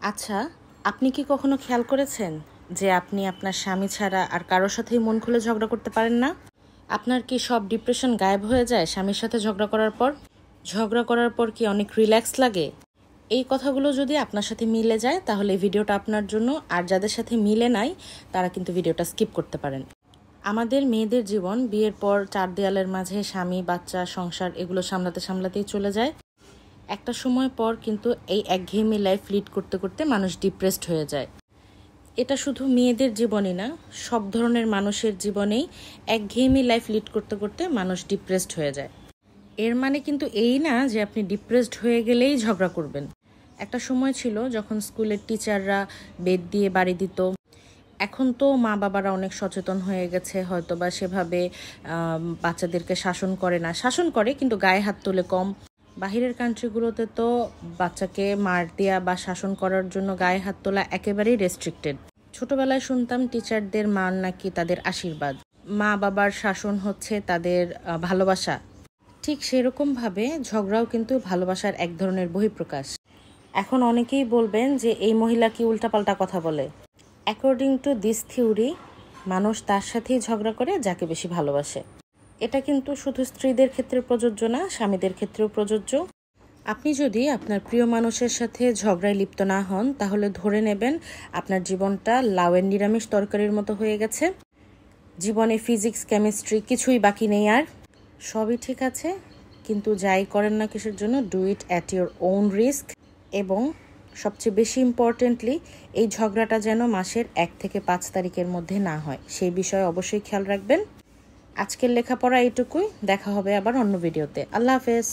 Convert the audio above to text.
আচ্ছা, আপনি কি কখনো খেয়াল করেছেন যে আপনি আপনার স্বামী ছাড়া আর কারোর সাথেই মন খুলে ঝগড়া করতে পারেন না? আপনার কি সব ডিপ্রেশন গায়েব হয়ে যায় স্বামীর সাথে ঝগড়া করার পর? ঝগড়া করার পর কি অনেক রিল্যাক্স লাগে? এই কথাগুলো যদি আপনার সাথে মিলে যায় তাহলে এই ভিডিওটা আপনার জন্য, আর যাদের সাথে মিলে নাই তারা কিন্তু ভিডিওটা স্কিপ করতে পারেন। আমাদের মেয়েদের জীবন বিয়ের পর চার দেয়ালের মাঝে স্বামী, বাচ্চা, সংসার এগুলো সামলাতে সামলাতেই চলে যায়। একটা সময় পর কিন্তু এই একঘেয়েমি লাইফ লিড করতে করতে মানুষ ডিপ্রেসড হয়ে যায়। এটা শুধু মেয়েদের জীবনই না, সব ধরনের মানুষের জীবনেই একঘেয়েমি লাইফ লিড করতে করতে মানুষ ডিপ্রেসড হয়ে যায়। এর মানে কিন্তু এই না যে আপনি ডিপ্রেসড হয়ে গেলেই ঝগড়া করবেন। একটা সময় ছিল যখন স্কুলের টিচাররা বেত দিয়ে বাড়ি দিত। এখন তো মা বাবারা অনেক সচেতন হয়ে গেছে, হয়তো বা সেভাবে বাচ্চাদেরকে শাসন করে না, শাসন করে কিন্তু গায়ে হাত তোলে কম। বাহিরের কান্ট্রিগুলোতে তো বাচ্চাকে মার দেয়া বা শাসন করার জন্য গায়ে হাত তোলা একেবারেই রেস্ট্রিক্টেড। ছোটবেলায় শুনতাম টিচারদের মার নাকি তাদের আশীর্বাদ, মা বাবার শাসন হচ্ছে তাদের ভালোবাসা। ঠিক সেরকমভাবে ঝগড়াও কিন্তু ভালোবাসার এক ধরনের বহিঃপ্রকাশ। এখন অনেকেই বলবেন যে এই মহিলা কি উল্টাপাল্টা কথা বলে। অ্যাকর্ডিং টু দিস থিওরি, মানুষ তার সাথেই ঝগড়া করে যাকে বেশি ভালোবাসে। এটা কিন্তু শুধু স্ত্রীদের ক্ষেত্রে প্রযোজ্য না, স্বামীদের ক্ষেত্রেও প্রযোজ্য। আপনি যদি আপনার প্রিয় মানুষের সাথে ঝগড়ায় লিপ্ত না হন তাহলে ধরে নেবেন আপনার জীবনটা লাউয়ের নিরামিষ তরকারির মতো হয়ে গেছে। জীবনে ফিজিক্স, কেমিস্ট্রি কিছুই বাকি নেই আর। সবই ঠিক আছে, কিন্তু যাই করেন না কিসের জন্য, do it at your own risk. এবং সবচেয়ে বেশি ইম্পর্টেন্টলি, এই ঝগড়াটা যেন মাসের 1 থেকে 5 তারিখের মধ্যে না হয়, সেই বিষয়ে অবশ্যই খেয়াল রাখবেন। আজকের লেখাপড়া এইটুকুই, দেখা হবে আবার অন্য ভিডিওতে। আল্লাহ হাফেজ।